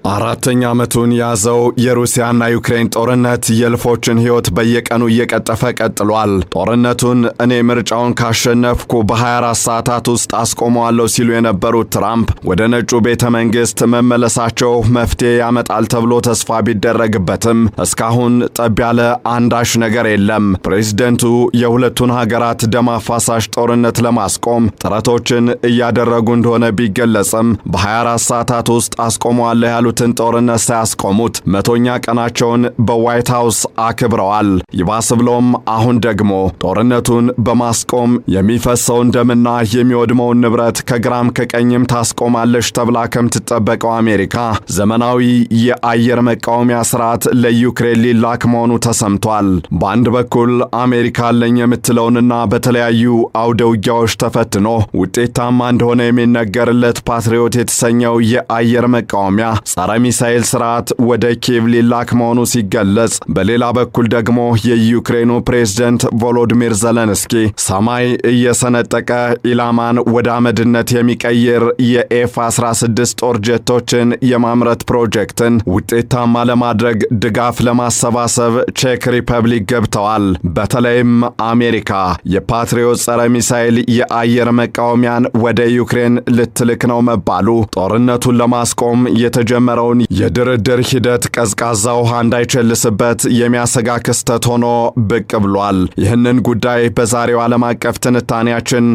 አራተኛ ዓመቱን ያዘው የሩሲያና ዩክሬን ጦርነት የልፎችን ሕይወት በየቀኑ እየቀጠፈ ቀጥሏል። ጦርነቱን እኔ ምርጫውን ካሸነፍኩ በ24 ሰዓታት ውስጥ አስቆመዋለሁ ሲሉ የነበሩት ትራምፕ ወደ ነጩ ቤተ መንግሥት መመለሳቸው መፍትሄ ያመጣል ተብሎ ተስፋ ቢደረግበትም እስካሁን ጠብ ያለ አንዳች ነገር የለም። ፕሬዝደንቱ የሁለቱን ሀገራት ደም አፋሳሽ ጦርነት ለማስቆም ጥረቶችን እያደረጉ እንደሆነ ቢገለጽም በ24 ሰዓታት ውስጥ አስቆመዋለሁ ያሉትን ጦርነት ሳያስቆሙት 100ኛ ቀናቸውን በዋይት ሃውስ አክብረዋል። ይባስ ብሎም አሁን ደግሞ ጦርነቱን በማስቆም የሚፈሰውን ደምና የሚወድመውን ንብረት ከግራም ከቀኝም ታስቆማለች ተብላ ከምትጠበቀው አሜሪካ ዘመናዊ የአየር መቃወሚያ ስርዓት ለዩክሬን ሊላክ መሆኑ ተሰምቷል። በአንድ በኩል አሜሪካ አለኝ የምትለውንና በተለያዩ አውደ ውጊያዎች ተፈትኖ ውጤታማ እንደሆነ የሚነገርለት ፓትሪዮት የተሰኘው የአየር መቃወሚያ ጸረ ሚሳኤል ስርዓት ወደ ኪየቭ ሊላክ መሆኑ ሲገለጽ፣ በሌላ በኩል ደግሞ የዩክሬኑ ፕሬዝደንት ቮሎዲሚር ዘለንስኪ ሰማይ እየሰነጠቀ ኢላማን ወደ አመድነት የሚቀይር የኤፍ-16 ጦር ጀቶችን የማምረት ፕሮጀክትን ውጤታማ ለማድረግ ድጋፍ ለማሰባሰብ ቼክ ሪፐብሊክ ገብተዋል። በተለይም አሜሪካ የፓትሪዮት ጸረ ሚሳኤል የአየር መቃወሚያን ወደ ዩክሬን ልትልክ ነው መባሉ ጦርነቱን ለማስቆም የተጀመረውን የድርድር ሂደት ቀዝቃዛ ውሃ እንዳይቸልስበት የሚያሰጋ ክስተት ሆኖ ብቅ ብሏል። ይህንን ጉዳይ በዛሬው ዓለም አቀፍ ትንታኔያችን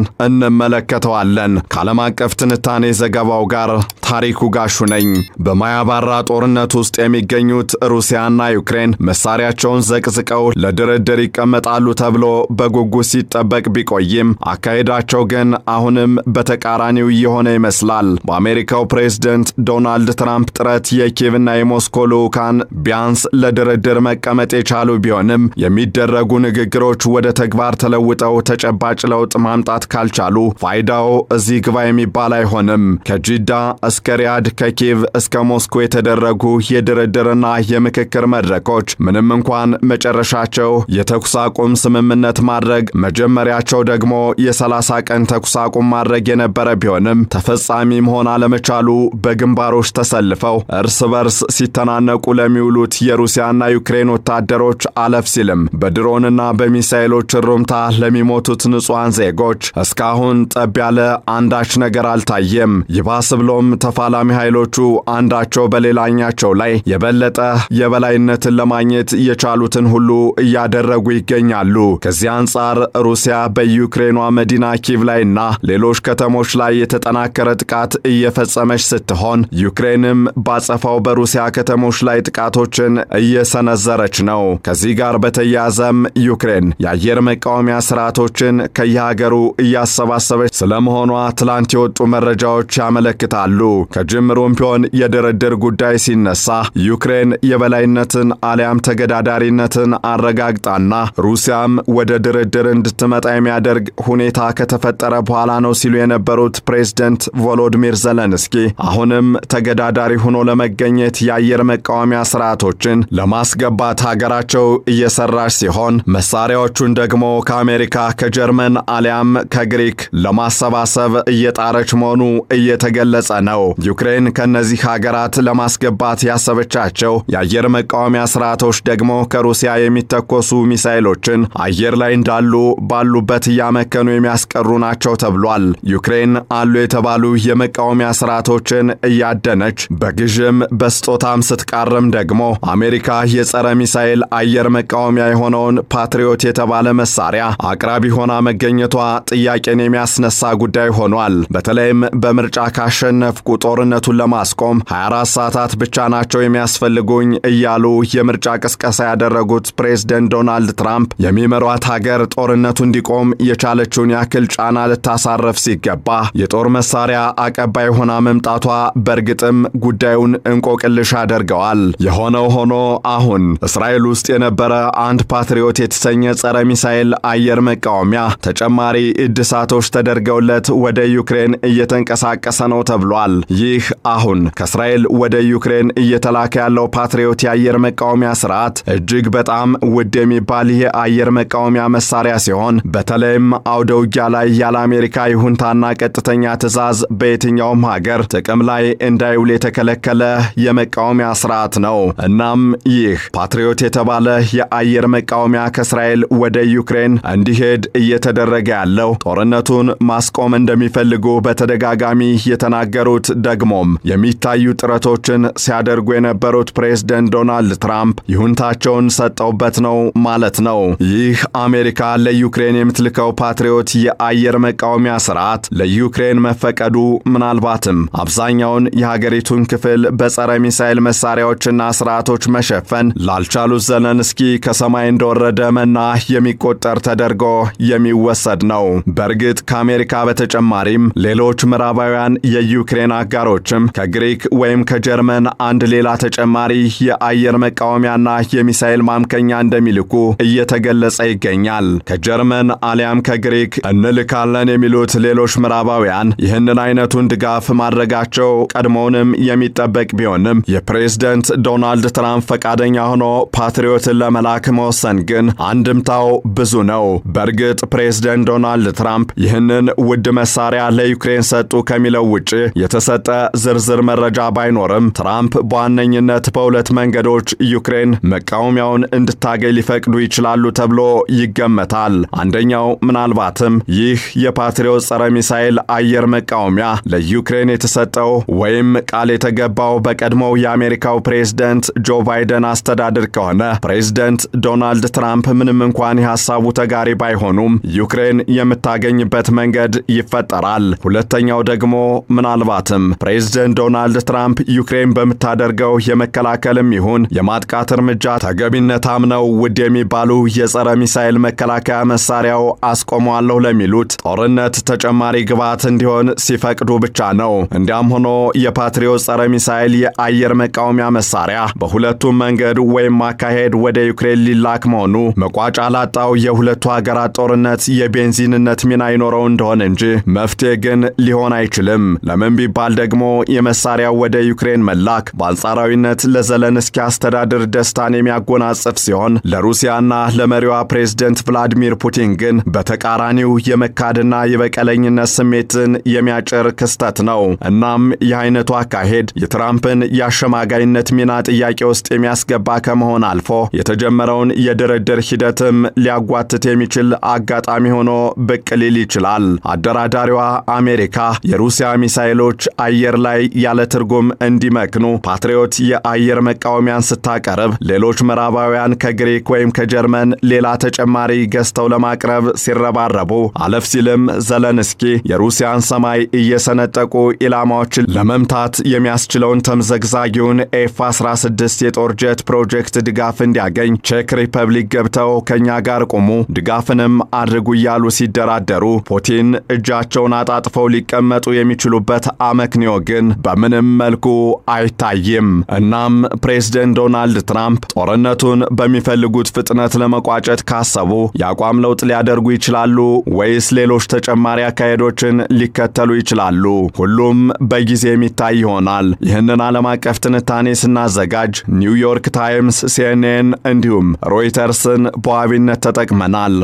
እንመለከተዋለን። ከዓለም አቀፍ ትንታኔ ዘገባው ጋር ታሪኩ ጋሹ ነኝ። በማያባራ ጦርነት ውስጥ የሚገኙት ሩሲያና ዩክሬን መሳሪያቸውን ዘቅዝቀው ለድርድር ይቀመጣሉ ተብሎ በጉጉት ሲጠበቅ ቢቆይም አካሄዳቸው ግን አሁንም በተቃራኒው እየሆነ ይመስላል። በአሜሪካው ፕሬዝደንት ዶናልድ ትራምፕ ጥረት የኪየቭና የሞስኮ ልዑካን ቢያንስ ለድርድር መቀመጥ የቻሉ ቢሆንም የሚደረጉ ንግግሮች ወደ ተግባር ተለውጠው ተጨባጭ ለውጥ ማምጣት ካልቻሉ ፋይዳው እዚህ ግባ የሚባል አይሆንም። ከጂዳ እስከ ሪያድ፣ ከኪየቭ እስከ ሞስኮ የተደረጉ የድርድርና የምክክር መድረኮች ምንም እንኳን መጨረሻቸው የተኩስ አቁም ስምምነት ማድረግ መጀመሪያቸው ደግሞ የ30 ቀን ተኩስ አቁም ማድረግ የነበረ ቢሆንም ተፈጻሚ መሆን አለመቻሉ በግንባሮች ተሰልፈው እርስ በርስ ሲተናነቁ ለሚውሉት የሩሲያና ዩክሬን ወታደሮች አለፍ ሲልም በድሮንና በሚሳኤሎች ሩምታ ለሚሞቱት ንጹሃን ዜጎች እስካሁን ጠብ ያለ አንዳች ነገር አልታየም። ይባስ ብሎም ተፋላሚ ኃይሎቹ አንዳቸው በሌላኛቸው ላይ የበለጠ የበላይነትን ለማግኘት የቻሉትን ሁሉ እያደረጉ ይገኛሉ። ከዚህ አንጻር ሩሲያ በዩክሬኗ መዲና ኪየቭ ላይና ሌሎች ከተሞች ላይ የተጠናከረ ጥቃት እየፈጸመች ስትሆን ዩክሬንም ባጸፋው በሩሲያ ከተሞች ላይ ጥቃቶችን እየሰነዘረች ነው። ከዚህ ጋር በተያያዘም ዩክሬን የአየር መቃወሚያ ስርዓቶችን ከየሀገሩ እያሰባሰበች ስለመሆኗ ትላንት የወጡ መረጃዎች ያመለክታሉ። ከጅምሩም ቢሆን የድርድር ጉዳይ ሲነሳ ዩክሬን የበላይነትን አሊያም ተገዳዳሪነትን አረጋግጣና ሩሲያም ወደ ድርድር እንድትመጣ የሚያደርግ ሁኔታ ከተፈጠረ በኋላ ነው ሲሉ የነበሩት ፕሬዝደንት ቮሎዲሚር ዘለንስኪ አሁንም ተገዳዳሪ ሆኖ ለመገኘት የአየር መቃወሚያ ስርዓቶችን ለማስገባት ሀገራቸው እየሰራች ሲሆን መሳሪያዎቹን ደግሞ ከአሜሪካ፣ ከጀርመን አሊያም ከግሪክ ለማሰባሰብ እየጣረች መሆኑ እየተገለጸ ነው። ዩክሬን ከነዚህ ሀገራት ለማስገባት ያሰበቻቸው የአየር መቃወሚያ ስርዓቶች ደግሞ ከሩሲያ የሚተኮሱ ሚሳኤሎችን አየር ላይ እንዳሉ ባሉበት እያመከኑ የሚያስቀሩ ናቸው ተብሏል። ዩክሬን አሉ የተባሉ የመቃወሚያ ስርዓቶችን እያደነች በግዥም በስጦታም ስትቃረም ደግሞ አሜሪካ የጸረ ሚሳኤል አየር መቃወሚያ የሆነውን ፓትሪዮት የተባለ መሳሪያ አቅራቢ ሆና መገኘቷ ጥያቄን የሚያስነሳ ጉዳይ ሆኗል። በተለይም በምርጫ ካሸነፍኩ ጦርነቱን ለማስቆም 24 ሰዓታት ብቻ ናቸው የሚያስፈልጉኝ እያሉ የምርጫ ቅስቀሳ ያደረጉት ፕሬዝደንት ዶናልድ ትራምፕ የሚመሯት ሀገር ጦርነቱ እንዲቆም የቻለችውን ያክል ጫና ልታሳረፍ ሲገባ የጦር መሳሪያ አቀባይ ሆና መምጣቷ በእርግጥም ጉዳዩን እንቆቅልሽ አድርገዋል። የሆነው ሆኖ አሁን እስራኤል ውስጥ የነበረ አንድ ፓትሪዮት የተሰኘ ጸረ ሚሳኤል አየር መቃወሚያ ተጨማሪ እድሳቶች ተደርገውለት ወደ ዩክሬን እየተንቀሳቀሰ ነው ተብሏል። ይህ አሁን ከእስራኤል ወደ ዩክሬን እየተላከ ያለው ፓትሪዮት የአየር መቃወሚያ ስርዓት እጅግ በጣም ውድ የሚባል የአየር መቃወሚያ መሳሪያ ሲሆን በተለይም አውደ ውጊያ ላይ ያለ አሜሪካ ይሁንታና ቀጥተኛ ትዕዛዝ በየትኛውም ሀገር ጥቅም ላይ እንዳይውል የተከለከለ ያማከለ የመቃወሚያ ስርዓት ነው። እናም ይህ ፓትሪዮት የተባለ የአየር መቃወሚያ ከእስራኤል ወደ ዩክሬን እንዲሄድ እየተደረገ ያለው ጦርነቱን ማስቆም እንደሚፈልጉ በተደጋጋሚ የተናገሩት ደግሞም የሚታዩ ጥረቶችን ሲያደርጉ የነበሩት ፕሬዝደንት ዶናልድ ትራምፕ ይሁንታቸውን ሰጠውበት ነው ማለት ነው። ይህ አሜሪካ ለዩክሬን የምትልከው ፓትሪዮት የአየር መቃወሚያ ስርዓት ለዩክሬን መፈቀዱ ምናልባትም አብዛኛውን የሀገሪቱን ክፍል በጸረ ሚሳኤል መሳሪያዎችና ስርዓቶች መሸፈን ላልቻሉት ዘለንስኪ ከሰማይ እንደወረደ መና የሚቆጠር ተደርጎ የሚወሰድ ነው። በእርግጥ ከአሜሪካ በተጨማሪም ሌሎች ምዕራባውያን የዩክሬን አጋሮችም ከግሪክ ወይም ከጀርመን አንድ ሌላ ተጨማሪ የአየር መቃወሚያና የሚሳኤል ማምከኛ እንደሚልኩ እየተገለጸ ይገኛል። ከጀርመን አሊያም ከግሪክ እንልካለን የሚሉት ሌሎች ምዕራባውያን ይህንን አይነቱን ድጋፍ ማድረጋቸው ቀድሞውንም የሚጠበቅ ቢሆንም የፕሬዝደንት ዶናልድ ትራምፕ ፈቃደኛ ሆኖ ፓትሪዮትን ለመላክ መወሰን ግን አንድምታው ብዙ ነው። በእርግጥ ፕሬዝደንት ዶናልድ ትራምፕ ይህንን ውድ መሳሪያ ለዩክሬን ሰጡ ከሚለው ውጭ የተሰጠ ዝርዝር መረጃ ባይኖርም ትራምፕ በዋነኝነት በሁለት መንገዶች ዩክሬን መቃወሚያውን እንድታገኝ ሊፈቅዱ ይችላሉ ተብሎ ይገመታል። አንደኛው ምናልባትም ይህ የፓትሪዮት ጸረ ሚሳኤል አየር መቃወሚያ ለዩክሬን የተሰጠው ወይም ቃል የተገባው በቀድሞው የአሜሪካው ፕሬዝደንት ጆ ባይደን አስተዳደር ከሆነ ፕሬዝደንት ዶናልድ ትራምፕ ምንም እንኳን የሐሳቡ ተጋሪ ባይሆኑም ዩክሬን የምታገኝበት መንገድ ይፈጠራል። ሁለተኛው ደግሞ ምናልባትም ፕሬዝደንት ዶናልድ ትራምፕ ዩክሬን በምታደርገው የመከላከልም ይሁን የማጥቃት እርምጃ ተገቢነት አምነው ውድ የሚባሉ የጸረ ሚሳኤል መከላከያ መሳሪያው አስቆመዋለሁ ለሚሉት ጦርነት ተጨማሪ ግብዓት እንዲሆን ሲፈቅዱ ብቻ ነው። እንዲያም ሆኖ የፓትሪዮት ጸረ ሚሳኤል የአየር መቃወሚያ መሳሪያ በሁለቱም መንገድ ወይም አካሄድ ወደ ዩክሬን ሊላክ መሆኑ መቋጫ ላጣው የሁለቱ ሀገራት ጦርነት የቤንዚንነት ሚና ይኖረው እንደሆነ እንጂ መፍትሄ ግን ሊሆን አይችልም። ለምን ቢባል ደግሞ የመሳሪያው ወደ ዩክሬን መላክ በአንጻራዊነት ለዘለንስኪ አስተዳደር ደስታን የሚያጎናጽፍ ሲሆን ለሩሲያና ለመሪዋ ፕሬዝደንት ቭላዲሚር ፑቲን ግን በተቃራኒው የመካድና የበቀለኝነት ስሜትን የሚያጭር ክስተት ነው። እናም ይህ አይነቱ አካሄድ የትራምፕን የአሸማጋይነት ሚና ጥያቄ ውስጥ የሚያስገባ ከመሆን አልፎ የተጀመረውን የድርድር ሂደትም ሊያጓትት የሚችል አጋጣሚ ሆኖ ብቅ ሊል ይችላል። አደራዳሪዋ አሜሪካ የሩሲያ ሚሳኤሎች አየር ላይ ያለ ትርጉም እንዲመክኑ ፓትሪዮት የአየር መቃወሚያን ስታቀርብ ሌሎች ምዕራባውያን ከግሪክ ወይም ከጀርመን ሌላ ተጨማሪ ገዝተው ለማቅረብ ሲረባረቡ አለፍ ሲልም ዘለንስኪ የሩሲያን ሰማይ እየሰነጠቁ ኢላማዎችን ለመምታት የሚያስችለውን ተምዘግዛጊውን ኤፍ-16 የጦር ጀት ፕሮጀክት ድጋፍ እንዲያገኝ ቼክ ሪፐብሊክ ገብተው ከኛ ጋር ቆሙ፣ ድጋፍንም አድርጉ እያሉ ሲደራደሩ ፑቲን እጃቸውን አጣጥፈው ሊቀመጡ የሚችሉበት አመክንዮ ግን በምንም መልኩ አይታይም። እናም ፕሬዝደንት ዶናልድ ትራምፕ ጦርነቱን በሚፈልጉት ፍጥነት ለመቋጨት ካሰቡ የአቋም ለውጥ ሊያደርጉ ይችላሉ ወይስ ሌሎች ተጨማሪ አካሄዶችን ሊከተሉ ይችላሉ? ሁሉም በጊዜ የሚታይ ይሆናል። ይህንን ዓለም አቀፍ ትንታኔ ስናዘጋጅ ኒውዮርክ ታይምስ፣ ሲኤንኤን እንዲሁም ሮይተርስን በዋቢነት ተጠቅመናል።